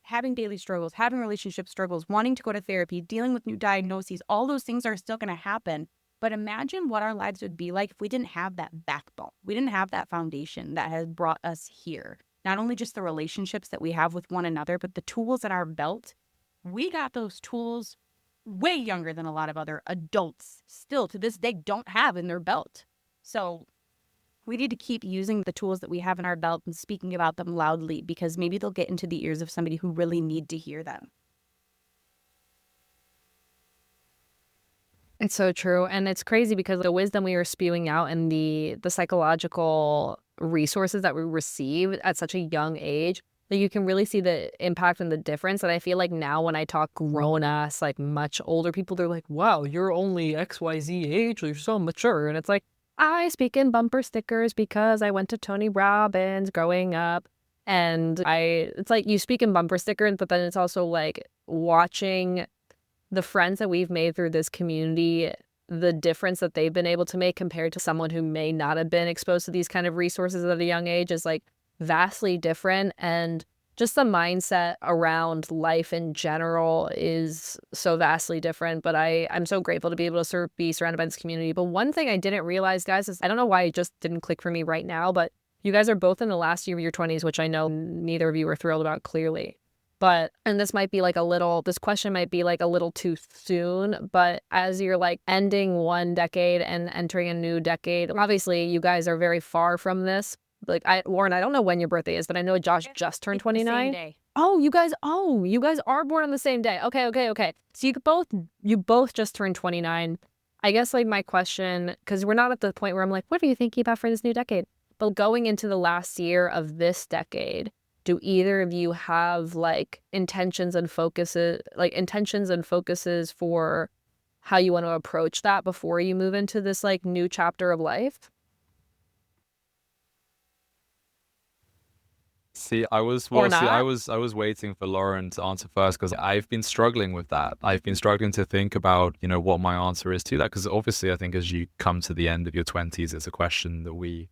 having daily struggles, having relationship struggles, wanting to go to therapy, dealing with new diagnoses. All those things are still going to happen. But imagine what our lives would be like if we didn't have that backbone. We didn't have that foundation that has brought us here. Not only just the relationships that we have with one another, but the tools in our belt. We got those tools way younger than a lot of other adults still to this day don't have in their belt. So we need to keep using the tools that we have in our belt and speaking about them loudly, because maybe they'll get into the ears of somebody who really need to hear them. It's so true. And it's crazy because the wisdom we were spewing out and the psychological resources that we received at such a young age, that you can really see the impact and the difference. And I feel like now when I talk grown ass, like much older people, they're like, wow, you're only XYZ age, you're so mature. And it's like, I speak in bumper stickers because I went to Tony Robbins growing up. And it's like you speak in bumper stickers, but then it's also like watching the friends that we've made through this community, the difference that they've been able to make compared to someone who may not have been exposed to these kind of resources at a young age is like vastly different. And just the mindset around life in general is so vastly different. But I'm so grateful to be able to be surrounded by this community. But one thing I didn't realize, guys, is I don't know why it just didn't click for me right now, but you guys are both in the last year of your 20s, which I know neither of you are thrilled about, clearly. And this question might be like a little too soon, but as you're like ending one decade and entering a new decade, obviously you guys are very far from this. Like Lauren, I don't know when your birthday is, but I know Josh just turned 29. Oh, you guys are born on the same day. Okay. So you both just turned 29. I guess like my question, because we're not at the point where I'm like, what are you thinking about for this new decade? But going into the last year of this decade, do either of you have like intentions and focuses for how you want to approach that before you move into this like new chapter of life? I was waiting for Lauren to answer first because I've been struggling with that. I've been struggling to think about, what my answer is to that, because obviously I think as you come to the end of your 20s, it's a question that we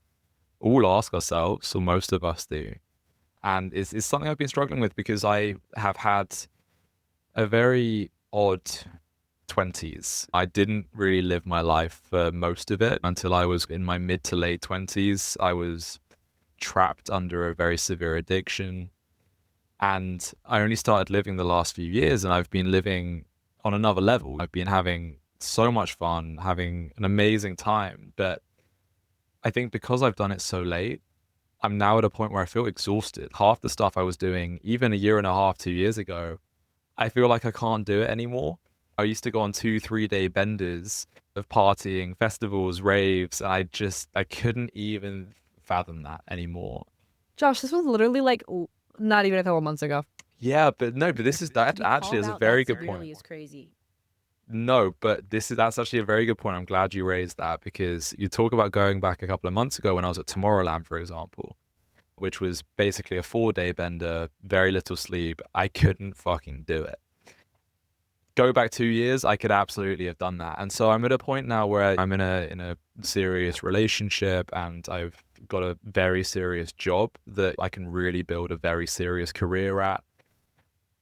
all ask ourselves, or most of us do. And it's something I've been struggling with because I have had a very odd 20s. I didn't really live my life for most of it until I was in my mid to late 20s. I was trapped under a very severe addiction. And I only started living the last few years, and I've been living on another level. I've been having so much fun, having an amazing time. But I think because I've done it so late, I'm now at a point where I feel exhausted. Half the stuff I was doing, even a year and a half, 2 years ago, I feel like I can't do it anymore. I used to go on 2-3 day benders of partying, festivals, raves. And I couldn't even fathom that anymore. Josh, this was literally like not even a couple months ago. Yeah, but that actually is a very good point. Really is crazy. No, but that's actually a very good point. I'm glad you raised that, because you talk about going back a couple of months ago when I was at Tomorrowland, for example, which was basically a 4-day bender, very little sleep. I couldn't fucking do it. Go back 2 years, I could absolutely have done that. And so I'm at a point now where I'm in a serious relationship, and I've got a very serious job that I can really build a very serious career at.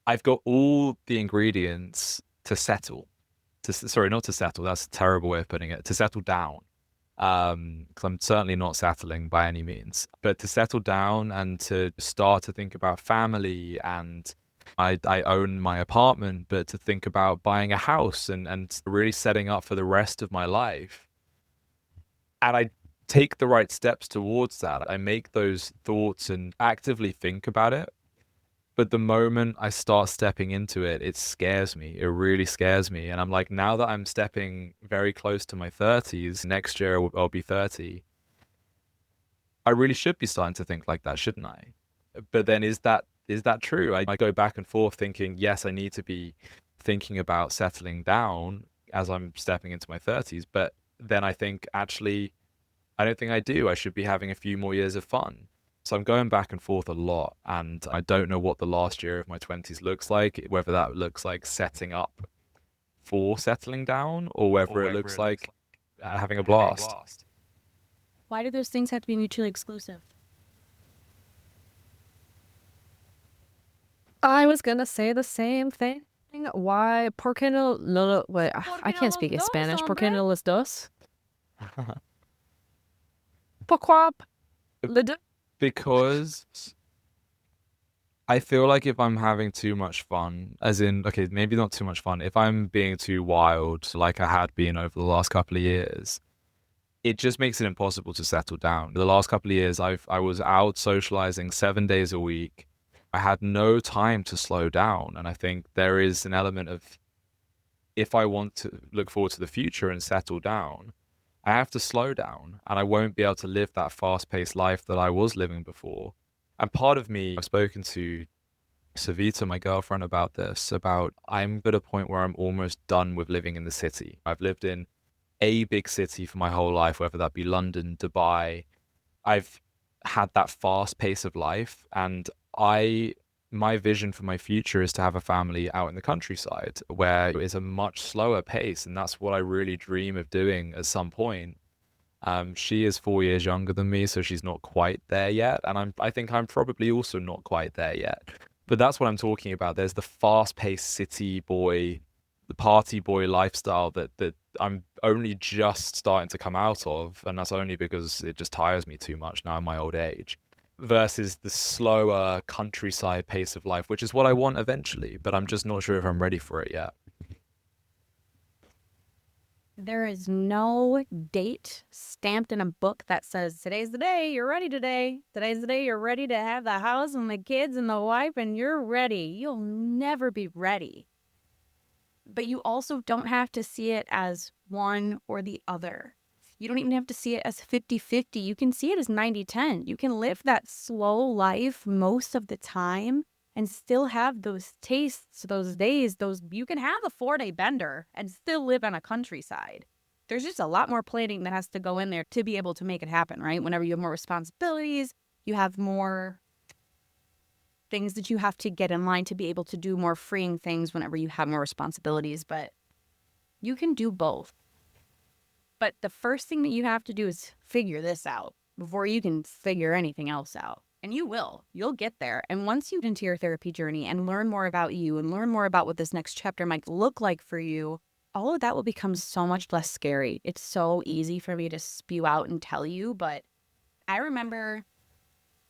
I've got all the ingredients to settle. Sorry, not to settle. That's a terrible way of putting it. To settle down. Because I'm certainly not settling by any means. But to settle down and to start to think about family, and I own my apartment, but to think about buying a house and really setting up for the rest of my life. And I take the right steps towards that. I make those thoughts and actively think about it. But the moment I start stepping into it, it scares me. It really scares me. And I'm like, now that I'm stepping very close to my 30s, next year I'll be 30, I really should be starting to think like that, shouldn't I? But then is that true? I go back and forth thinking, yes, I need to be thinking about settling down as I'm stepping into my 30s. But then I think, actually, I don't think I do. I should be having a few more years of fun. So I'm going back and forth a lot, and I don't know what the last year of my 20s looks like, whether that looks like setting up for settling down, or whether it looks like having a blast. Why do those things have to be mutually exclusive? I was gonna say the same thing. Why? ¿Por qué no? Wait, I can't speak Spanish. ¿Por qué no los dos? ¿Pourquoi? Because I feel like if I'm having too much fun, as in, okay, maybe not too much fun, if I'm being too wild, like I had been over the last couple of years, it just makes it impossible to settle down. The last couple of years, I was out socializing 7 days a week. I had no time to slow down, and I think there is an element of, if I want to look forward to the future and settle down, I have to slow down, and I won't be able to live that fast-paced life that I was living before. And part of me, I've spoken to Savita, my girlfriend, about this, about I'm at a point where I'm almost done with living in the city. I've lived in a big city for my whole life, whether that be London, Dubai. I've had that fast pace of life, and my vision for my future is to have a family out in the countryside where it's a much slower pace, and that's what I really dream of doing at some point. She is 4 years younger than me, so she's not quite there yet, and I think I'm probably also not quite there yet. But that's what I'm talking about. There's the fast-paced city boy, the party boy lifestyle that I'm only just starting to come out of, and that's only because it just tires me too much now in my old age, versus the slower countryside pace of life, which is what I want eventually, but I'm just not sure if I'm ready for it yet. There is no date stamped in a book that says, today's the day, you're ready today. Today's the day you're ready to have the house and the kids and the wife, and you're ready. You'll never be ready. But you also don't have to see it as one or the other. You don't even have to see it as 50-50. You can see it as 90-10. You can live that slow life most of the time and still have those tastes, those days, you can have a 4-day bender and still live on a countryside. There's just a lot more planning that has to go in there to be able to make it happen, right? Whenever you have more responsibilities, you have more things that you have to get in line to be able to do more freeing things whenever you have more responsibilities, but you can do both. But the first thing that you have to do is figure this out before you can figure anything else out. And you will. You'll get there. And once you get into your therapy journey and learn more about you and learn more about what this next chapter might look like for you, all of that will become so much less scary. It's so easy for me to spew out and tell you, but I remember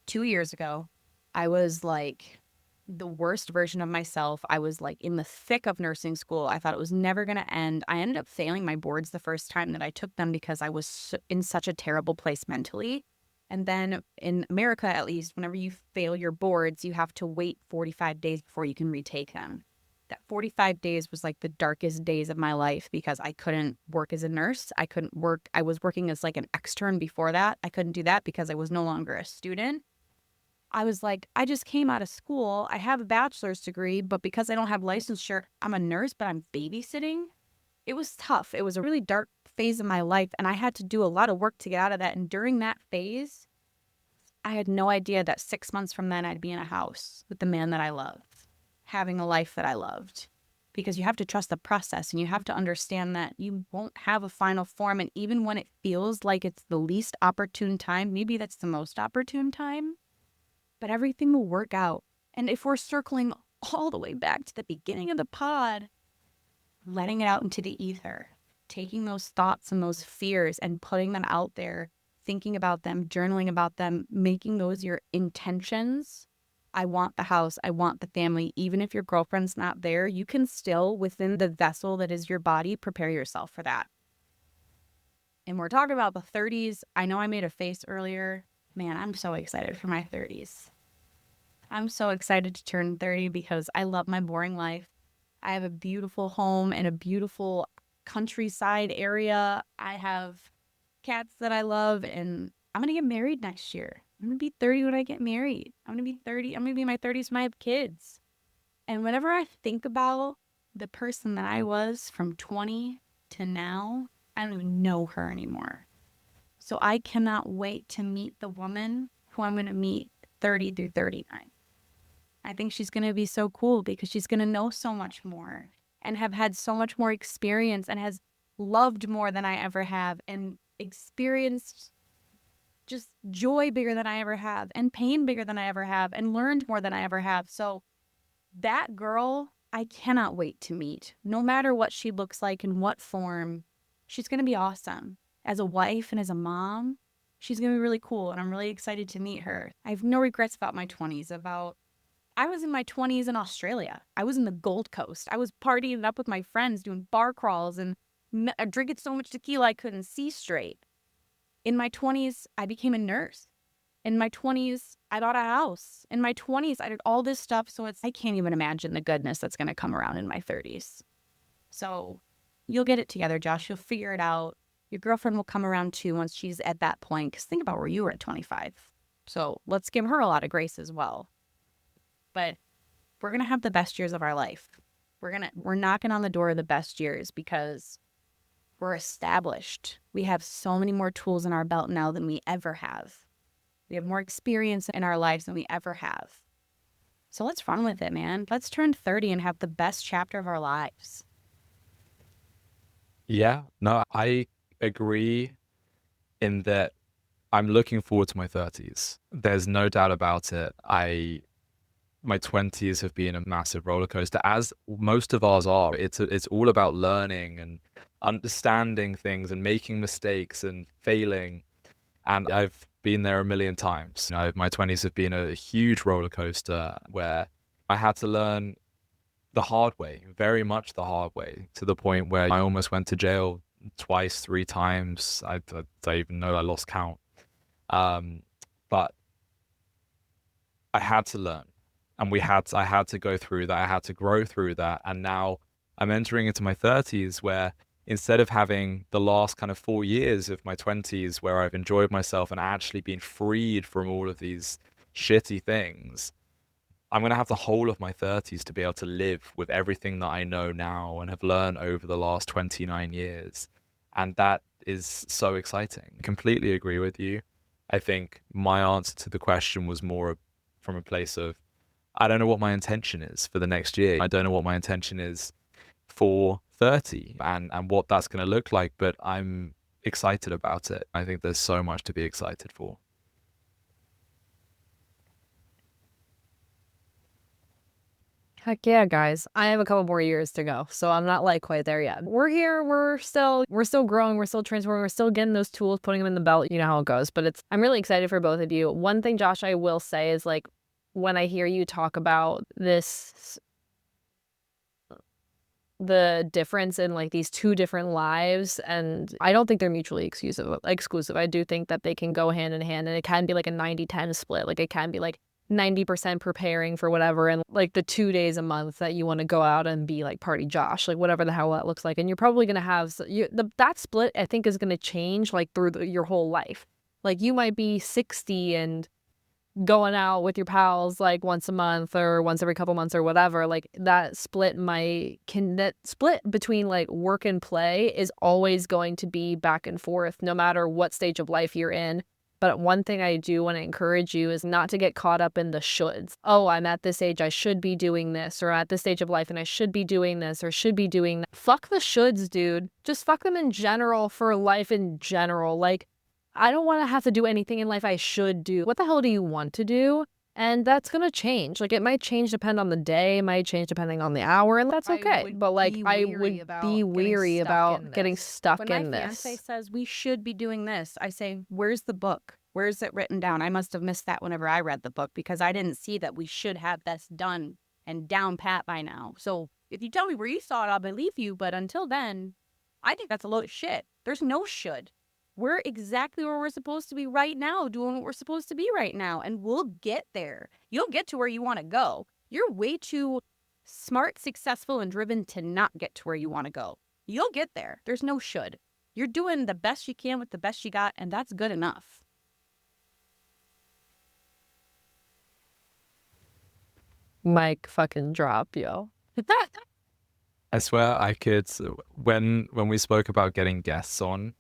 2 years ago, I was like the worst version of myself. I was like in the thick of nursing school. I thought it was never going to end. I ended up failing my boards the first time that I took them because I was in such a terrible place mentally. And then in America, at least, whenever you fail your boards, you have to wait 45 days before you can retake them. That 45 days was like the darkest days of my life because I couldn't work as a nurse. I couldn't work. I was working as like an extern before that. I couldn't do that because I was no longer a student. I was like, I just came out of school. I have a bachelor's degree, but because I don't have licensure, I'm a nurse, but I'm babysitting. It was tough. It was a really dark phase of my life, and I had to do a lot of work to get out of that. And during that phase, I had no idea that 6 months from then I'd be in a house with the man that I loved, having a life that I loved. Because you have to trust the process, and you have to understand that you won't have a final form. And even when it feels like it's the least opportune time, maybe that's the most opportune time, but everything will work out. And if we're circling all the way back to the beginning of the pod, letting it out into the ether, taking those thoughts and those fears and putting them out there, thinking about them, journaling about them, making those your intentions. I want the house. I want the family. Even if your girlfriend's not there, you can still, within the vessel that is your body, prepare yourself for that. And we're talking about the 30s. I know I made a face earlier. Man, I'm so excited for my 30s. I'm so excited to turn 30 because I love my boring life. I have a beautiful home and a beautiful countryside area. I have cats that I love, and I'm going to get married next year. I'm going to be 30 when I get married. I'm going to be 30. I'm going to be in my 30s when I have kids. And whenever I think about the person that I was from 20 to now, I don't even know her anymore. So I cannot wait to meet the woman who I'm going to meet 30 through 39. I think she's going to be so cool because she's going to know so much more and have had so much more experience and has loved more than I ever have and experienced just joy bigger than I ever have and pain bigger than I ever have and learned more than I ever have. So that girl, I cannot wait to meet. No matter what she looks like in what form, she's going to be awesome. As a wife and as a mom, she's going to be really cool, and I'm really excited to meet her. I have no regrets about my 20s, I was in my 20s in Australia. I was in the Gold Coast. I was partying up with my friends, doing bar crawls and drinking so much tequila I couldn't see straight. In my 20s, I became a nurse. In my 20s, I bought a house. In my 20s, I did all this stuff. So I can't even imagine the goodness that's going to come around in my 30s. So you'll get it together, Josh. You'll figure it out. Your girlfriend will come around too once she's at that point. Because think about where you were at 25. So let's give her a lot of grace as well. But we're going to have the best years of our life. We're knocking on the door of the best years because we're established. We have so many more tools in our belt now than we ever have. We have more experience in our lives than we ever have. So let's run with it, man. Let's turn 30 and have the best chapter of our lives. Yeah, no, I agree in that I'm looking forward to my 30s. There's no doubt about it. My 20s have been a massive roller coaster, as most of ours are. It's all about learning and understanding things and making mistakes and failing. And I've been there a million times. My 20s have been a huge roller coaster where I had to learn the hard way, very much the hard way, to the point where I almost went to jail twice, 3 times. I don't even know, I lost count. But I had to learn, and I had to go through that. I had to grow through that. And now I'm entering into my 30s where instead of having the last kind of 4 years of my 20s where I've enjoyed myself and actually been freed from all of these shitty things, I'm going to have the whole of my 30s to be able to live with everything that I know now and have learned over the last 29 years. And that is so exciting. Completely agree with you. I think my answer to the question was more from a place of, I don't know what my intention is for the next year. I don't know what my intention is for 30 and what that's going to look like, but I'm excited about it. I think there's so much to be excited for. Heck yeah, guys. I have a couple more years to go, so I'm not like quite there yet. We're here, we're still growing, we're still transforming, we're still getting those tools, putting them in the belt, you know how it goes. But I'm really excited for both of you. One thing, Josh, I will say is like when I hear you talk about this, the difference in like these 2 different lives, and I don't think they're mutually exclusive. I do think that they can go hand in hand, and it can be like a 90-10 split. Like it can be like 90% preparing for whatever and like the 2 days a month that you want to go out and be like party Josh, like whatever the hell that looks like. And you're probably going to have that split, I think, is going to change like through your whole life. Like you might be 60 and going out with your pals like once a month or once every couple months or whatever. Like that split between like work and play is always going to be back and forth no matter what stage of life you're in. But one thing I do want to encourage you is not to get caught up in the shoulds. Oh, I'm at this age, I should be doing this, or at this stage of life and I should be doing this or should be doing that. Fuck the shoulds, dude. Just fuck them in general for life in general. Like, I don't want to have to do anything in life I should do. What the hell do you want to do? And that's going to change. Like, it might change depend on the day, it might change depending on the hour, and that's okay. But, like, I would be weary about getting stuck in this. When my fiance says, we should be doing this, I say, where's the book? Where's it written down? I must have missed that whenever I read the book because I didn't see that we should have this done and down pat by now. So if you tell me where you saw it, I'll believe you. But until then, I think that's a load of shit. There's no should. We're exactly where we're supposed to be right now, doing what we're supposed to be right now. And we'll get there. You'll get to where you want to go. You're way too smart, successful, and driven to not get to where you want to go. You'll get there. There's no should. You're doing the best you can with the best you got, and that's good enough. Mic fucking drop, yo. I swear I could, when we spoke about getting guests on,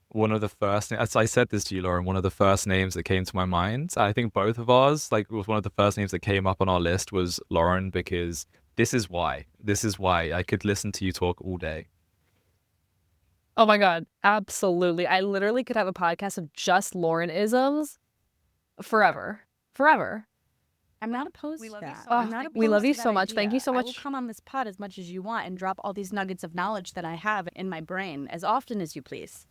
one of the first, as I said this to you, Lauren, one of the first names that came to my mind, I think both of ours, like was one of the first names that came up on our list was Lauren, because this is why I could listen to you talk all day. Oh my God, absolutely. I literally could have a podcast of just Lauren-isms forever. I'm not opposed to that. We love you so much. Thank you so much. I will come on this pod as much as you want and drop all these nuggets of knowledge that I have in my brain as often as you please.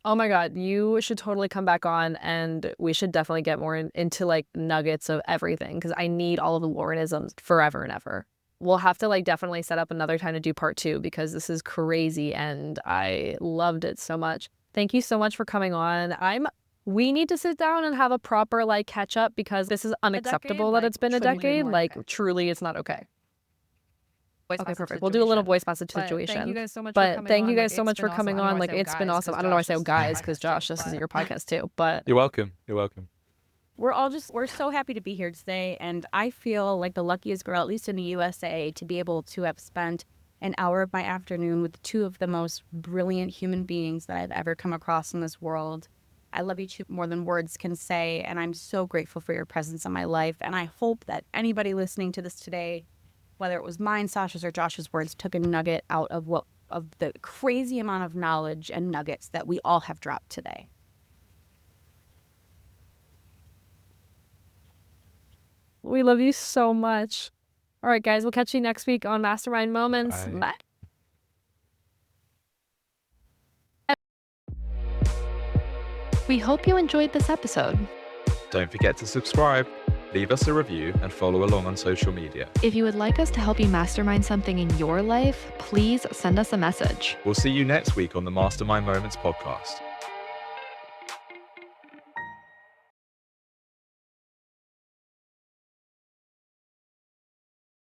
Oh my God, you should totally come back on, and we should definitely get more into like nuggets of everything, because I need all of the Laurenisms forever and ever. We'll have to like definitely set up another time to do part 2, because this is crazy and I loved it so much. Thank you so much for coming on. We need to sit down and have a proper like catch up, because this is unacceptable that like, it's been a truly decade. more Like okay. truly, it's not okay. Voice Okay, message perfect. We'll do a little situation. voice message But situation. Thank you guys so much for But coming thank on. you Like, guys so it's much been for coming awesome. I on. don't Like wanna say it's been guys, awesome. 'cause I don't know why I Josh, say this is your guys, because podcast Josh, too, this is but- your podcast too. But You're welcome. You're welcome. We're so happy to be here today, and I feel like the luckiest girl, at least in the USA, to be able to have spent an hour of my afternoon with 2 of the most brilliant human beings that I've ever come across in this world. I love you 2 more than words can say, and I'm so grateful for your presence in my life. And I hope that anybody listening to this today, whether it was mine, Sasha's, or Josh's words, took a nugget out of the crazy amount of knowledge and nuggets that we all have dropped today. we love you so much. All right, guys, we'll catch you next week on Mastermind Moments. Bye. Bye. We hope you enjoyed this episode. Don't forget to subscribe, leave us a review, and follow along on social media. If you would like us to help you mastermind something in your life, please send us a message. We'll see you next week on the Mastermind Moments podcast.